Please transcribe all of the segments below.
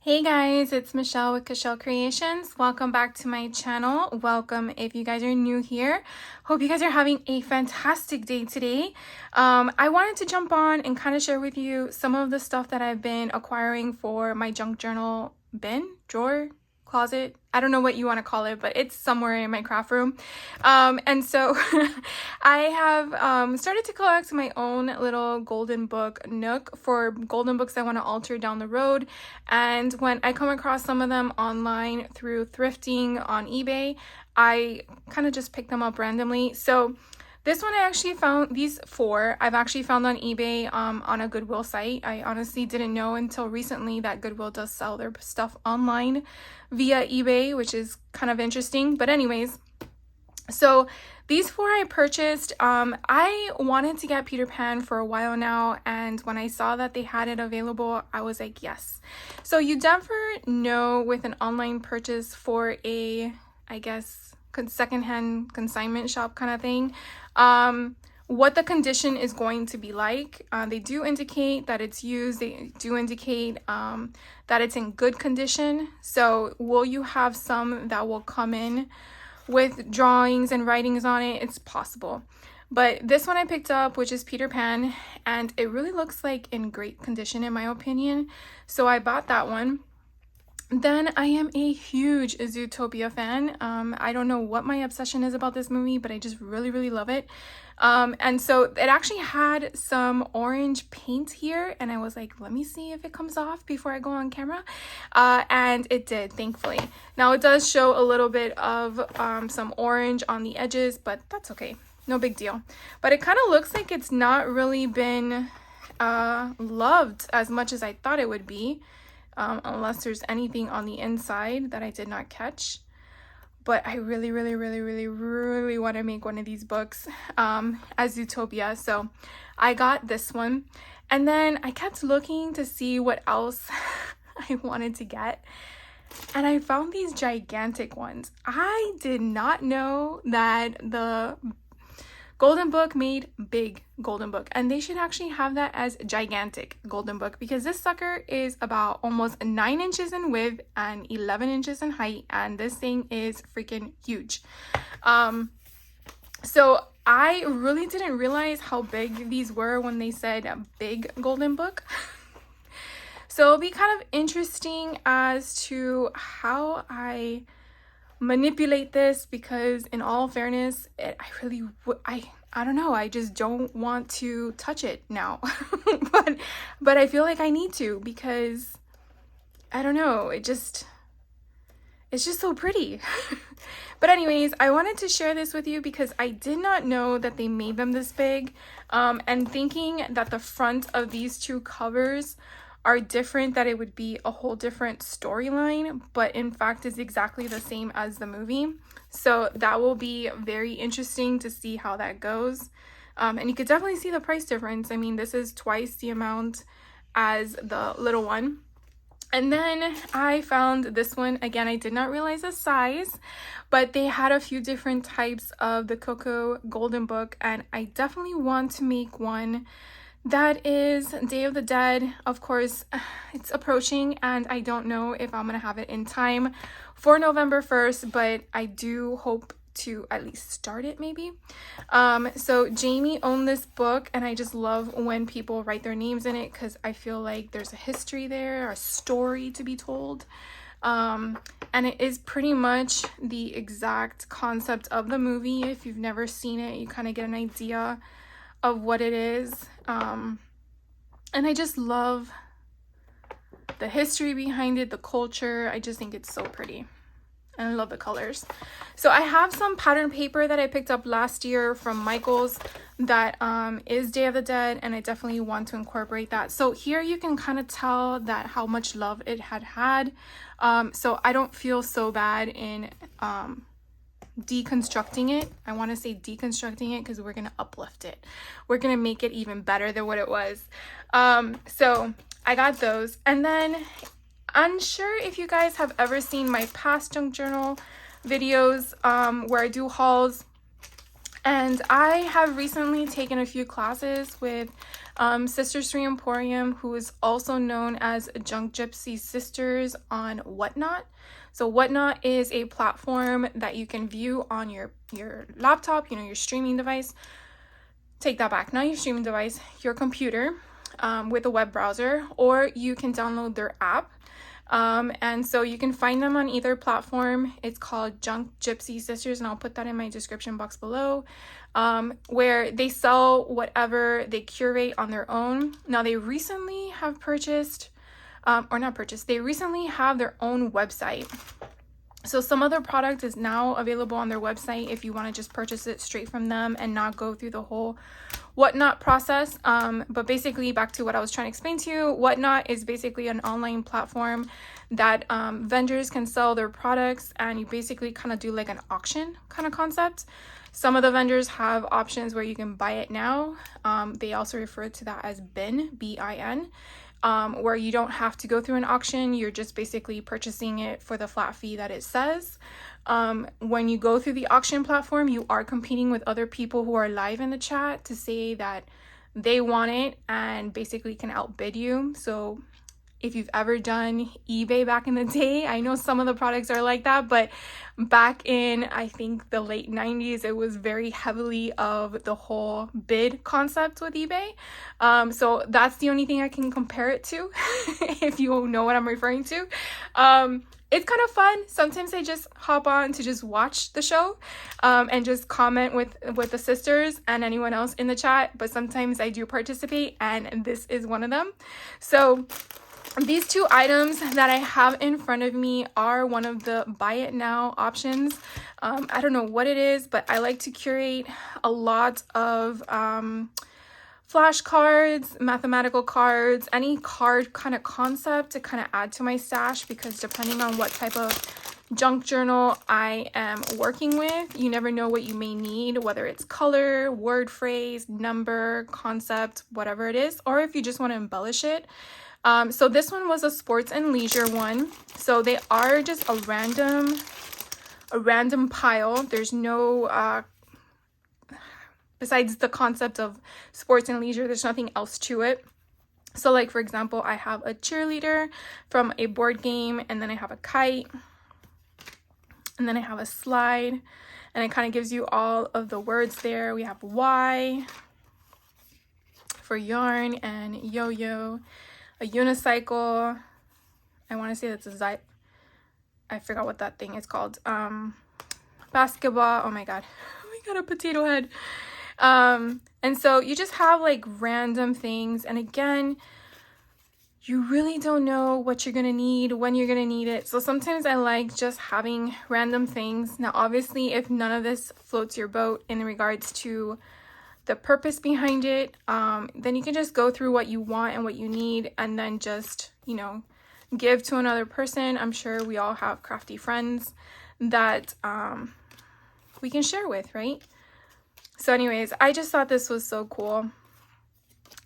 Hey guys, it's Michelle with Cashel Creations. Welcome back to my channel. Welcome if you guys are new here. Hope you guys are having a fantastic day today. I wanted to jump on and kind of share with you some of the stuff that I've been acquiring for my junk journal bin, drawer, closet. I don't know what you want to call it, but it's somewhere in my craft room. And so I have started to collect my own little golden book nook for golden books I want to alter down the road. And when I come across some of them online through thrifting on eBay, I kind of just pick them up randomly. So this one I actually found, these four I've actually found on eBay on a Goodwill site. I honestly didn't know until recently that Goodwill does sell their stuff online via eBay, which is kind of interesting. But anyways, so these four I purchased. I wanted to get Peter Pan for a while now, and when I saw that they had it available, I was like, yes. So you never know with an online purchase for a, I guess, secondhand consignment shop kind of thing, what the condition is going to be like. They do indicate that it's used. They do indicate that it's in good condition. So will you have some that will come in with drawings and writings on it? It's possible. But this one I picked up, which is Peter Pan, and it really looks like in great condition in my opinion. So I bought that one. Then I am a huge Zootopia fan. I don't know what my obsession is about this movie, but I just really love it. And so it actually had some orange paint here, and I was like, let me see if it comes off before I go on camera. And it did, thankfully. Now it does show a little bit of some orange on the edges, but that's okay. No big deal. But it kind of looks like it's not really been loved as much as I thought it would be. Unless there's anything on the inside that I did not catch. But I really want to make one of these books as Zootopia. So I got this one. And then I kept looking to see what else I wanted to get. And I found these gigantic ones. I did not know that the Golden Book made big Golden Book, and they should actually have that as gigantic Golden Book, because this sucker is about almost 9 inches in width and 11 inches in height, and this thing is freaking huge. So I really didn't realize how big these were when they said big Golden Book. So it'll be kind of interesting as to how I manipulate this, because in all fairness, I don't know, I just don't want to touch it now. but I feel like I need to, because I don't know, it's just so pretty. But anyways, I wanted to share this with you because I did not know that they made them this big, and thinking that the front of these two covers are different, that it would be a whole different storyline, but in fact is exactly the same as the movie. So that will be very interesting to see how that goes. And you could definitely see the price difference. I mean, this is twice the amount as the little one. And then I found this one. Again, I did not realize the size, but they had a few different types of the Coco Golden Book, and I definitely want to make one that is Day of the Dead. Of course, it's approaching, and I don't know if I'm gonna have it in time for November 1st, but I do hope to at least start it maybe. So Jamie owned this book, and I just love when people write their names in it, because I feel like there's a history there, a story to be told. And it is pretty much the exact concept of the movie. If you've never seen it, you kind of get an idea of what it is. And I just love the history behind it, the culture. I just think it's so pretty, and I love the colors. So I have some pattern paper that I picked up last year from Michael's that is Day of the Dead, and I definitely want to incorporate that. So here you can kind of tell that how much love it had. So I don't feel so bad in deconstructing it. I want to say deconstructing it, because we're going to uplift it. We're going to make it even better than what it was. So I got those. And then, unsure if you guys have ever seen my past junk journal videos where I do hauls. And I have recently taken a few classes with Sisters 3 Emporium, who is also known as Junk Gypsy Sisters on Whatnot. So Whatnot is a platform that you can view on your laptop, you know, your streaming device. Take that back, not your streaming device, your computer, with a web browser, or you can download their app. And so you can find them on either platform. It's called Junk Gypsy Sisters, and I'll put that in my description box below, where they sell whatever they curate on their own. Now, they recently have purchased, they recently have their own website. So some of their product is now available on their website if you want to just purchase it straight from them and not go through the whole Whatnot process. But basically, back to what I was trying to explain to you, Whatnot is basically an online platform that vendors can sell their products, and you basically kind of do like an auction kind of concept. Some of the vendors have options where you can buy it now. They also refer to that as bin, B-I-N. Where you don't have to go through an auction, you're just basically purchasing it for the flat fee that it says. When you go through the auction platform, you are competing with other people who are live in the chat to say that they want it and basically can outbid you. So if you've ever done eBay back in the day, I know some of the products are like that, but back in, I think, the late 90s, it was very heavily of the whole bid concept with eBay. So that's the only thing I can compare it to, if you know what I'm referring to. It's kind of fun. Sometimes I just hop on to just watch the show, and just comment with the sisters and anyone else in the chat, but sometimes I do participate, and this is one of them. So these two items that I have in front of me are one of the buy it now options. I don't know what it is, but I like to curate a lot of flashcards, mathematical cards, any card kind of concept to kind of add to my stash, because depending on what type of junk journal I am working with, you never know what you may need, whether it's color, word phrase, number, concept, whatever it is, or if you just want to embellish it. So this one was a sports and leisure one. So they are just a random pile. There's no, besides the concept of sports and leisure, there's nothing else to it. So like, for example, I have a cheerleader from a board game, and then I have a kite, and then I have a slide, and it kind of gives you all of the words there. We have Y for yarn and yo-yo. A unicycle. I want to say that's a I forgot what that thing is called. Basketball. Oh my god, we got a potato head. And so you just have like random things, and again, you really don't know what you're gonna need, when you're gonna need it. So sometimes I like just having random things. Now obviously, if none of this floats your boat in regards to the purpose behind it, then you can just go through what you want and what you need, and then just, you know, give to another person. I'm sure we all have crafty friends that we can share with, right? So anyways, I just thought this was so cool.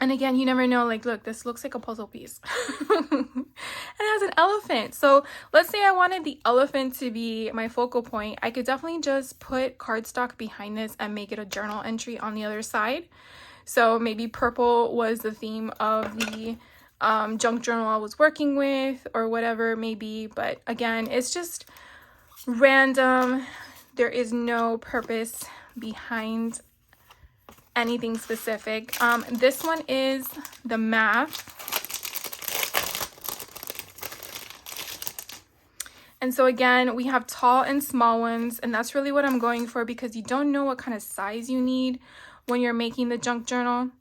And again, you never know, like, look, this looks like a puzzle piece. And it has an elephant. So let's say I wanted the elephant to be my focal point. I could definitely just put cardstock behind this and make it a journal entry on the other side. So maybe purple was the theme of the junk journal I was working with, or whatever it may be. But again, it's just random. There is no purpose behind anything specific. This one is the math. And so again, we have tall and small ones, and that's really what I'm going for, because you don't know what kind of size you need when you're making the junk journal.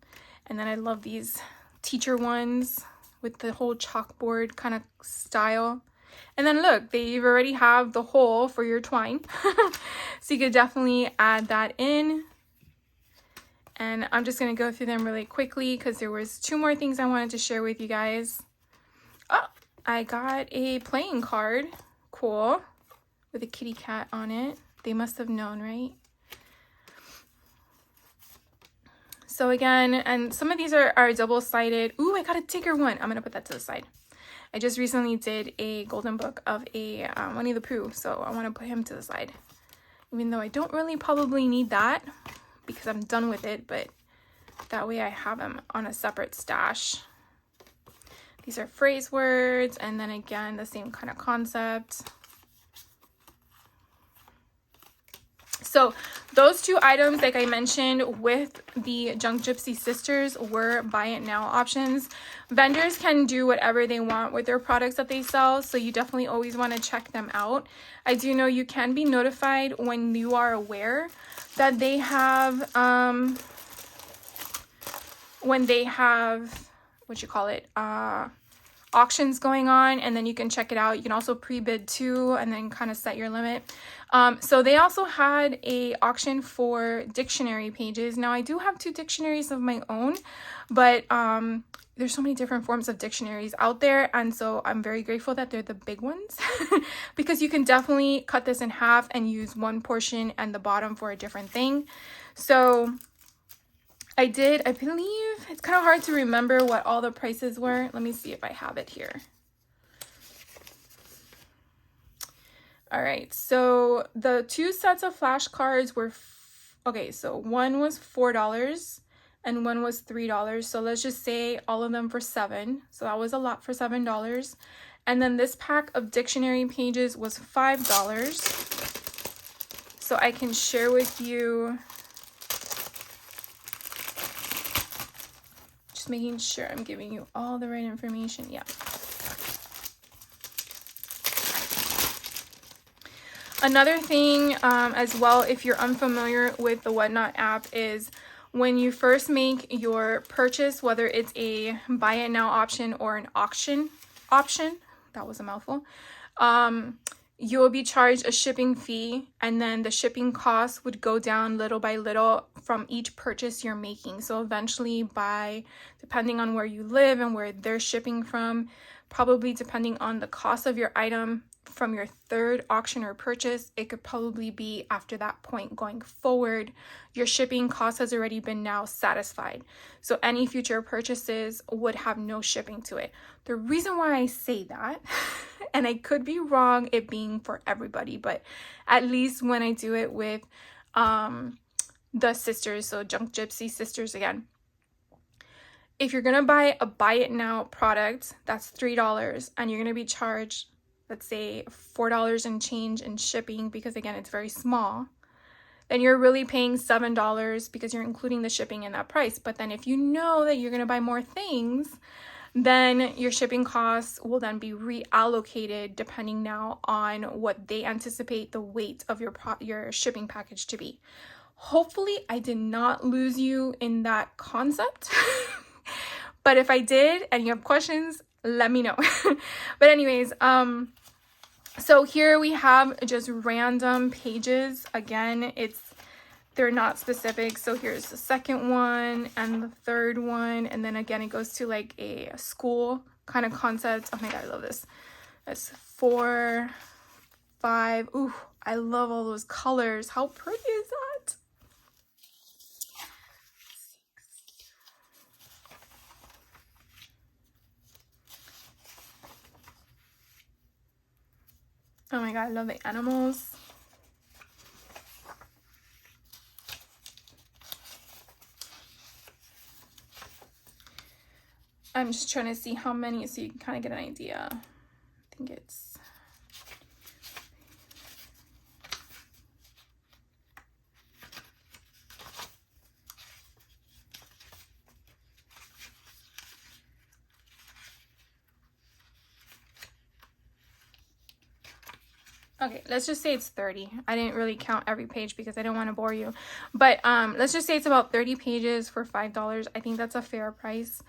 And then I love these teacher ones with the whole chalkboard kind of style. And then look, they already have the hole for your twine. So you could definitely add that in. And I'm just going to go through them really quickly, because there was two more things I wanted to share with you guys. Oh, I got a playing card. Cool. With a kitty cat on it. They must have known, right? So again, and some of these are double-sided. Ooh, I got a Tigger one. I'm going to put that to the side. I just recently did a golden book of a Winnie the Pooh, so I want to put him to the side. Even though I don't really probably need that, because I'm done with it, but That way I have them on a separate stash. These are phrase words, and then again, the same kind of concept. So those two items, like I mentioned, with the Junk Gypsy sisters were buy it now options. Vendors can do whatever they want with their products that they sell, so you definitely always want to check them out. I do know you can be notified when you are aware that they have, when they have, what you call it, auctions going on, and then you can check it out. You can also pre-bid too, and then kind of set your limit. So they also had a auction for dictionary pages. Now I do have 2 dictionaries of my own, but there's so many different forms of dictionaries out there, and so I'm very grateful that they're the big ones because you can definitely cut this in half and use one portion and the bottom for a different thing. So I believe, it's kind of hard to remember what all the prices were. Let me see if I have it here. All right, so the 2 sets of flashcards were, okay, so one was $4 and one was $3. So let's just say all of them for $7. So that was a lot for $7. And then this pack of dictionary pages was $5. So I can share with you, making sure I'm giving you all the right information. Yeah. Another thing as well, if you're unfamiliar with the Whatnot app, is when you first make your purchase, whether it's a buy it now option or an auction option, that was a mouthful, you will be charged a shipping fee, and then the shipping costs would go down little by little from each purchase you're making. So eventually, depending on where you live and where they're shipping from, probably depending on the cost of your item from your 3rd auction or purchase, it could probably be after that point going forward, your shipping cost has already been now satisfied. So any future purchases would have no shipping to it. The reason why I say that, and I could be wrong it being for everybody, but at least when I do it with the sisters, so Junk Gypsy sisters again, if you're gonna buy a buy it now product, that's $3, and you're gonna be charged, let's say $4 and change in shipping, because again, it's very small, then you're really paying $7 because you're including the shipping in that price. But then if you know that you're going to buy more things, then your shipping costs will then be reallocated depending now on what they anticipate the weight of your shipping package to be. Hopefully I did not lose you in that concept. But if I did and you have questions, let me know. But anyways, so here we have just random pages. Again, they're not specific. So here's the 2nd one and the 3rd one. And then again, it goes to like a school kind of concept. Oh my God, I love this. That's 4, 5. Ooh, I love all those colors. How pretty is that? Oh my God, I love the animals. I'm just trying to see how many so you can kind of get an idea. I think it's... Okay, let's just say it's 30. I didn't really count every page because I don't want to bore you. But let's just say it's about 30 pages for $5. I think that's a fair price.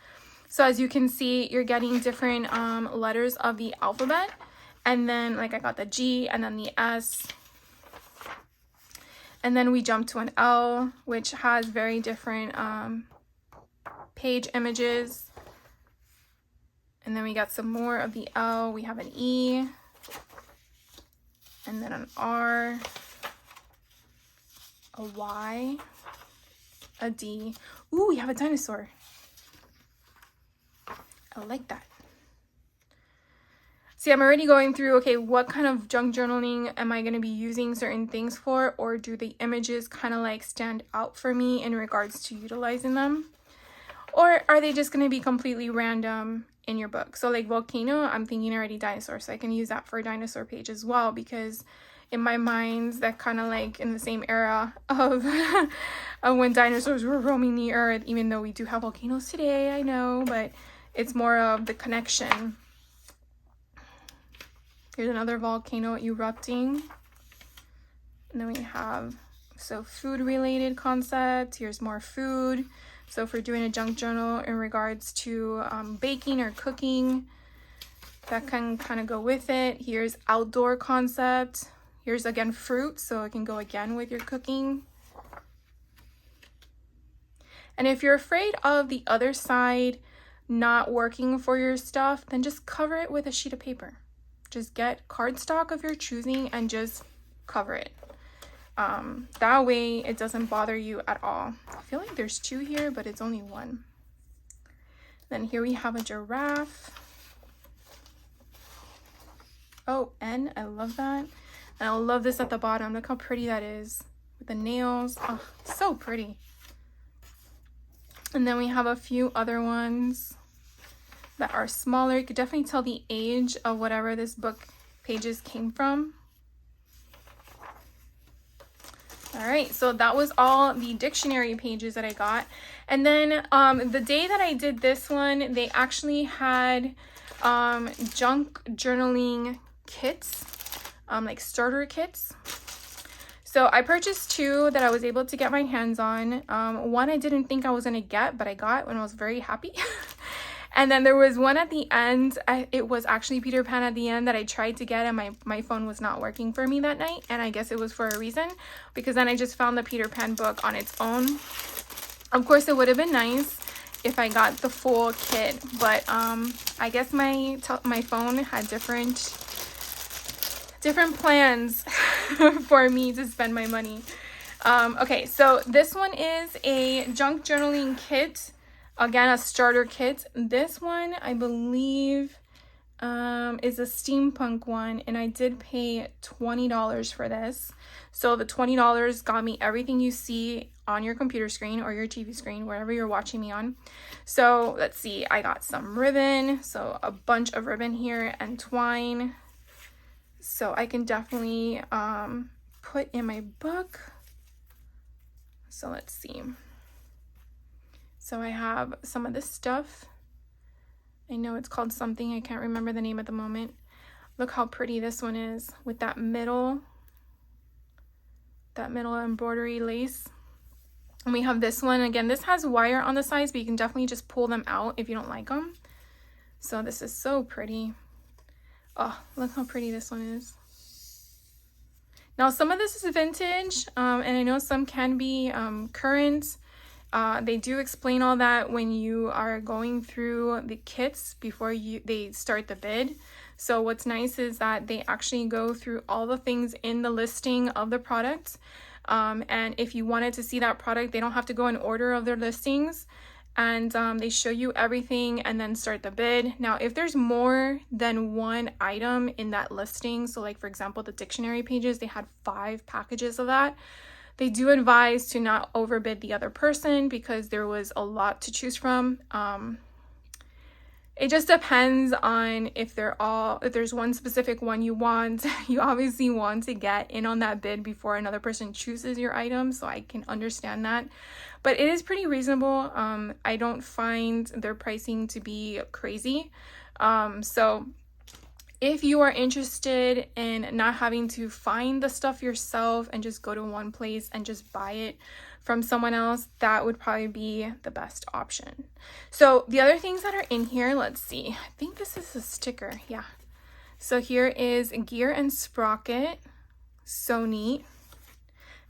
So as you can see, you're getting different letters of the alphabet. And then like I got the G and then the S. And then we jump to an L, which has very different page images. And then we got some more of the L. We have an E. And then an R, a Y, a D. Ooh, we have a dinosaur. I like that. See, I'm already going through, okay, what kind of junk journaling am I going to be using certain things for? Or do the images kind of like stand out for me in regards to utilizing them? Or are they just going to be completely random in your book? So like volcano, I'm thinking already dinosaur, so I can use that for a dinosaur page as well, because in my mind, that kind of like in the same era of, of when dinosaurs were roaming the earth, even though we do have volcanoes today, I know, but it's more of the connection. Here's another volcano erupting. And then we have, so food related concept. Here's more food. So if we're doing a junk journal in regards to baking or cooking, that can kind of go with it. Here's outdoor concept. Here's again fruit, so it can go again with your cooking. And if you're afraid of the other side not working for your stuff, then just cover it with a sheet of paper. Just get cardstock of your choosing and just cover it. That way it doesn't bother you at all. I feel like there's two here, but it's only one. Then here we have a giraffe. Oh, and I love that. And I love this at the bottom. Look how pretty that is with the nails. Oh, so pretty. And then we have a few other ones that are smaller. You could definitely tell the age of whatever this book pages came from. All right, so that was all the dictionary pages that I got. And then the day that I did this one, they actually had junk journaling kits, like starter kits. So I purchased two that I was able to get my hands on. One I didn't think I was gonna get, but I got, and I was very happy. And then there was one at the end. It was actually Peter Pan at the end that I tried to get, and my phone was not working for me that night. And I guess it was for a reason, because then I just found the Peter Pan book on its own. Of course, it would have been nice if I got the full kit, but I guess my phone had different plans for me to spend my money. Okay, so this one is a junk journaling kit. Again, a starter kit. This one, I believe, is a steampunk one, and I did pay $20 for this. So the $20 got me everything you see on your computer screen or your TV screen, wherever you're watching me on. So let's see, I got some ribbon, so a bunch of ribbon here, and twine. So I can definitely put in my book. So let's see. So I have some of this stuff. I know it's called something. I can't remember the name at the moment. Look how pretty this one is with that middle embroidery lace. And we have this one. Again, this has wire on the sides, but you can definitely just pull them out if you don't like them. So this is so pretty. Oh, look how pretty this one is. Now, some of this is vintage, and I know some can be current. They do explain all that when you are going through the kits before they start the bid. So what's nice is that they actually go through all the things in the listing of the product. And if you wanted to see that product, they don't have to go in order of their listings. And they show you everything and then start the bid. Now, if there's more than one item in that listing, so like for example, the dictionary pages, they had 5 packages of that. They do advise to not overbid the other person because there was a lot to choose from. It just depends on if there's one specific one you want. You obviously want to get in on that bid before another person chooses your item, so I can understand that. But it is pretty reasonable. I don't find their pricing to be crazy. So if you are interested in not having to find the stuff yourself and just go to one place and just buy it from someone else, that would probably be the best option. So the other things that are in here, let's see. I think this is a sticker. Yeah. So here is gear and sprocket. So neat.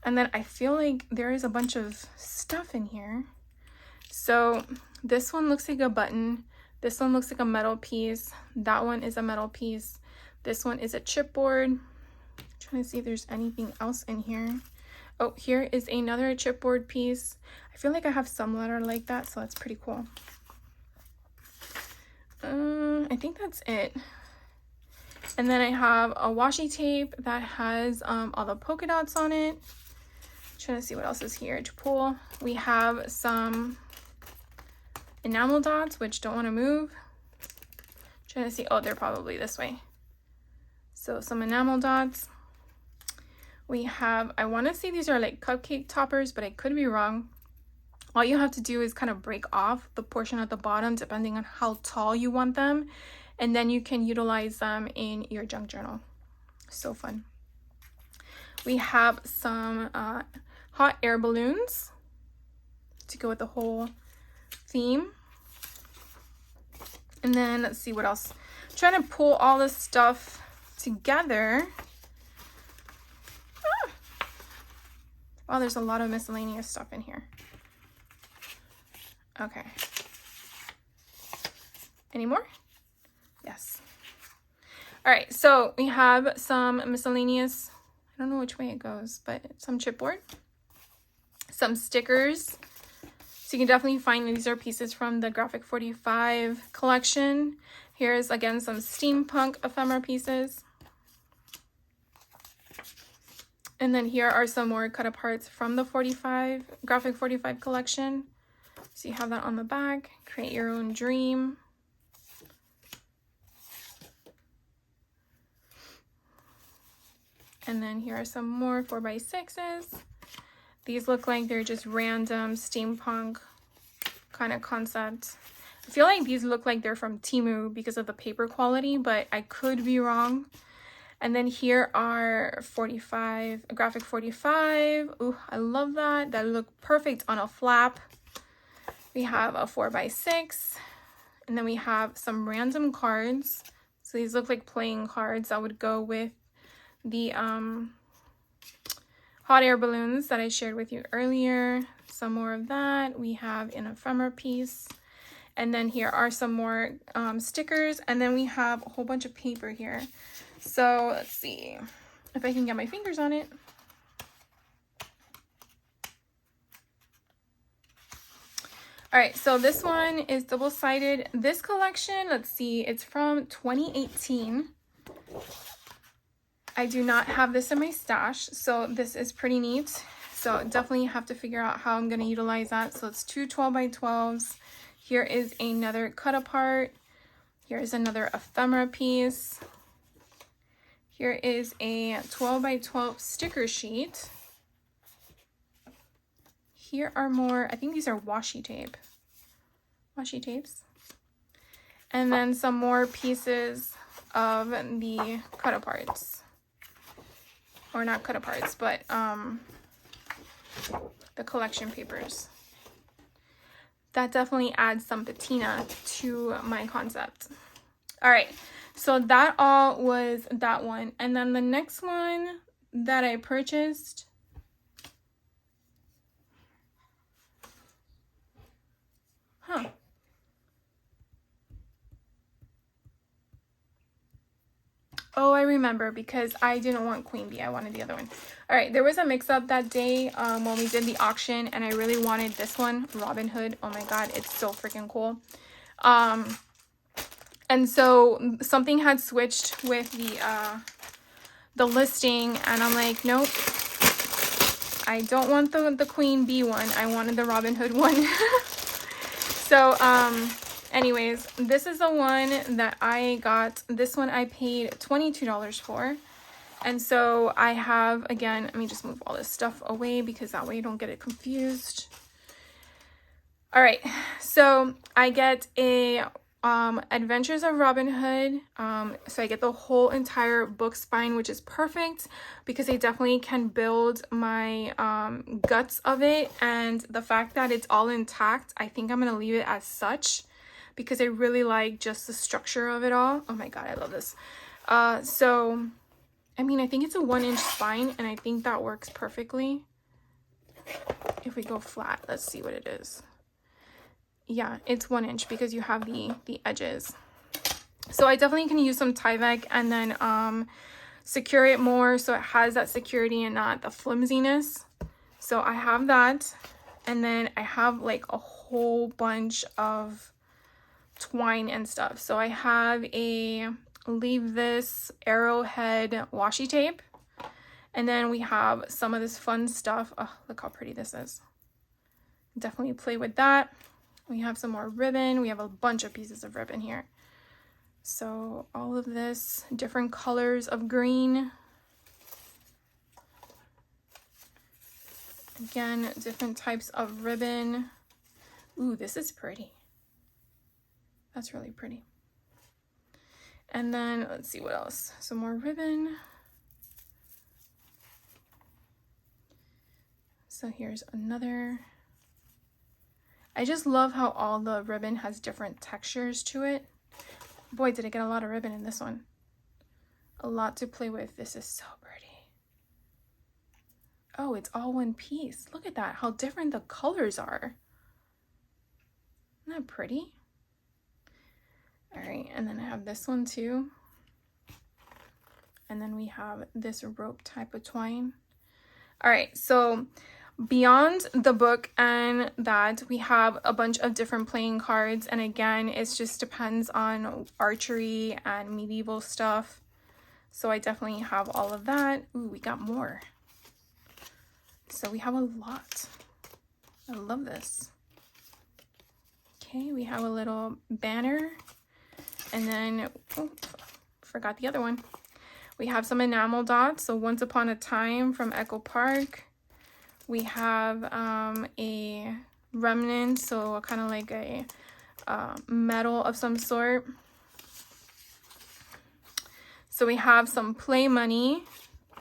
And then I feel like there is a bunch of stuff in here. So this one looks like a button. This one looks like a metal piece. That one is a metal piece. This one is a chipboard. I'm trying to see if there's anything else in here. Oh, here is another chipboard piece. I feel like I have some that are like that, so that's pretty cool. I think that's it. And then I have a washi tape that has all the polka dots on it. I'm trying to see what else is here to pull. We have some enamel dots, which don't want to move. Trying to see, oh, they're probably this way. So some enamel dots. We have, I want to say these are like cupcake toppers, but I could be wrong. All you have to do is kind of break off the portion at the bottom depending on how tall you want them, and then you can utilize them in your junk journal. So fun. We have some hot air balloons to go with the whole theme. And then let's see what else. I'm trying to pull all this stuff together. Wow, there's a lot of miscellaneous stuff in here. Okay. Any more? Yes. All right, so we have some miscellaneous, I don't know which way it goes, but some chipboard, some stickers. So you can definitely find these are pieces from the Graphic 45 collection. Here's again some steampunk ephemera pieces. And then here are some more cut aparts from the Graphic 45 collection. So you have that on the back. Create your own dream. And then here are some more 4x6s. These look like they're just random steampunk kind of concept. I feel like these look like they're from Temu because of the paper quality, but I could be wrong. And then here are Graphic 45. Ooh, I love that. That look perfect on a flap. We have a 4x6. And then we have some random cards. So these look like playing cards that would go with the hot air balloons that I shared with you earlier. Some more of that. We have an ephemera piece. And then here are some more stickers. And then we have a whole bunch of paper here. So let's see if I can get my fingers on it. All right, so this one is double-sided. This collection, let's see, it's from 2018. I do not have this in my stash, so this is pretty neat. So definitely have to figure out how I'm going to utilize that. So it's two 12x12s. Here is another cut apart. Here is another ephemera piece. Here is a 12x12 sticker sheet. Here are more, I think these are washi tapes. And then some more pieces of the cut aparts. Or not cut aparts, but the collection papers. That definitely adds some patina to my concept. All right, so that all was that one. And then the next one that I purchased, oh, I remember, because I didn't want Queen Bee. I wanted the other one. All right, there was a mix-up that day when we did the auction, and I really wanted this one, Robin Hood. Oh my god, it's so freaking cool. And so something had switched with the listing, and I'm like, nope, I don't want the Queen Bee one. I wanted the Robin Hood one. So anyways, this is the one that I got. This one I paid $22 for. And so I have, again, let me just move all this stuff away because that way you don't get it confused. All right, so I get a Adventures of Robin Hood. So I get the whole entire book spine, which is perfect because I definitely can build my guts of it. And the fact that it's all intact, I think I'm going to leave it as such because I really like just the structure of it all. Oh my god, I love this. So, I mean, I think it's a 1-inch spine, and I think that works perfectly. If we go flat, let's see what it is. Yeah, it's 1 inch because you have the edges. So I definitely can use some Tyvek and then secure it more so it has that security and not the flimsiness. So I have that, and then I have like a whole bunch of twine and stuff. So I have a Leave This Arrowhead washi tape, and then we have some of this fun stuff. Oh, look how pretty this is. Definitely play with that. We have some more ribbon. We have a bunch of pieces of ribbon here. So all of this, different colors of green. Again, different types of ribbon. Ooh, this is pretty. That's really pretty. And then let's see what else. Some more ribbon. So here's another. I just love how all the ribbon has different textures to it. Boy, did I get a lot of ribbon in this one. A lot to play with. This is so pretty. Oh, it's all one piece. Look at that, how different the colors are. Isn't that pretty? All right, and then I have this one too. And then we have this rope type of twine. All right, so beyond the book and that, we have a bunch of different playing cards. And again, it just depends on archery and medieval stuff. So I definitely have all of that. Ooh, we got more. So we have a lot. I love this. Okay, we have a little banner. And then, oh, forgot the other one. We have some enamel dots. So Once Upon a Time from Echo Park. We have a remnant, so kind of like a medal of some sort. So we have some play money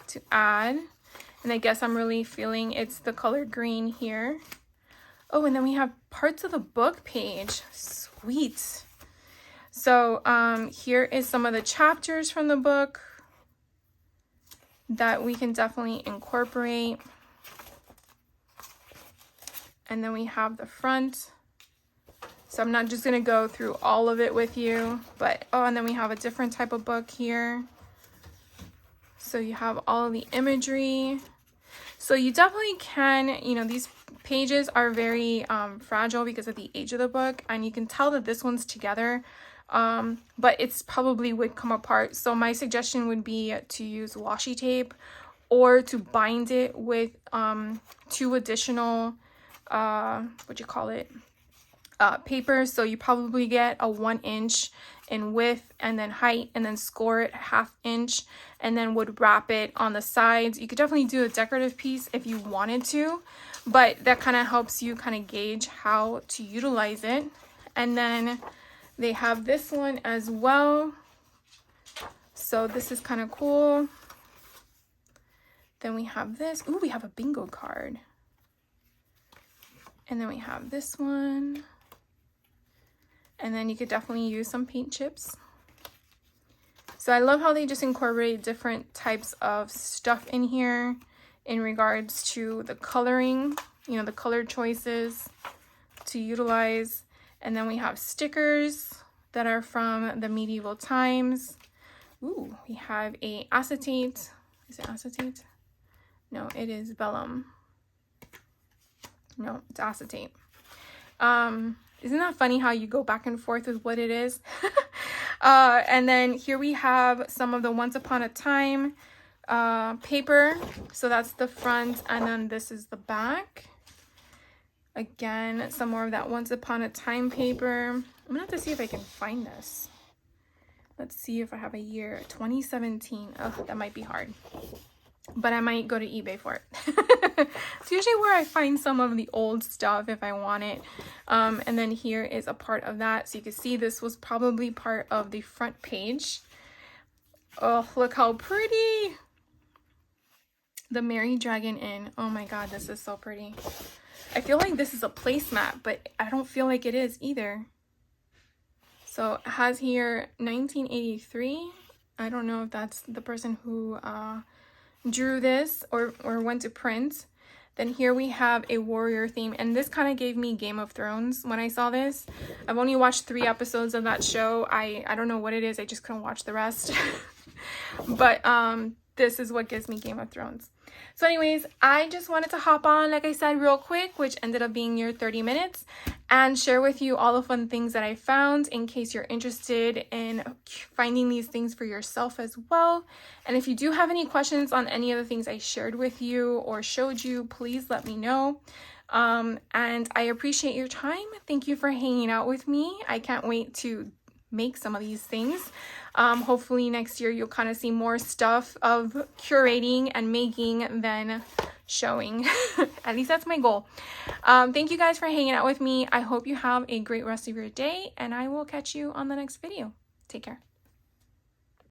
to add. And I guess I'm really feeling it's the color green here. Oh, and then we have parts of the book page. Sweet. So here is some of the chapters from the book that we can definitely incorporate. And then we have the front. So I'm not just going to go through all of it with you, but oh, and then we have a different type of book here. So you have all of the imagery. So you definitely can, you know, these pages are very fragile because of the age of the book, and you can tell that this one's together, but it's probably would come apart. So my suggestion would be to use washi tape or to bind it with 2 additional paper. So you probably get a 1 inch in width and then height, and then score it 1/2 inch, and then would wrap it on the sides. You could definitely do a decorative piece if you wanted to, but that kind of helps you kind of gauge how to utilize it. And then they have this one as well. So this is kind of cool. Then we have this. Ooh, we have a bingo card. And then we have this one. And then you could definitely use some paint chips. So I love how they just incorporate different types of stuff in here in regards to the coloring, you know, the color choices to utilize. And then we have stickers that are from the medieval times. Ooh, we have a acetate. Is it acetate? No, it is vellum. No, it's acetate. Isn't that funny how you go back and forth with what it is? And then here we have some of the Once Upon a Time paper. So that's the front, and then this is the back. Again, some more of that Once Upon a Time paper. I'm gonna have to see if I can find this. Let's see if I have a year. 2017. Oh, that might be hard, but I might go to eBay for it. It's usually where I find some of the old stuff if I want it. And then here is a part of that. So you can see this was probably part of the front page. Oh, look how pretty. The Merry Dragon Inn. Oh my God, this is so pretty. I feel like this is a placemat, but I don't feel like it is either. So it has here 1983. I don't know if that's the person who drew this or went to print. Then here we have a warrior theme, and this kind of gave me Game of Thrones when I saw this. I've only watched 3 episodes of that show. I don't know what it is. I just couldn't watch the rest. But this is what gives me Game of Thrones. So anyways, I just wanted to hop on, like I said, real quick, which ended up being your 30 minutes, and share with you all the fun things that I found in case you're interested in finding these things for yourself as well. And if you do have any questions on any of the things I shared with you or showed you, please let me know. And I appreciate your time. Thank you for hanging out with me. I can't wait to make some of these things. Hopefully next year you'll kind of see more stuff of curating and making than showing. At least that's my goal. Thank you guys for hanging out with me. I hope you have a great rest of your day, and I will catch you on the next video. Take care.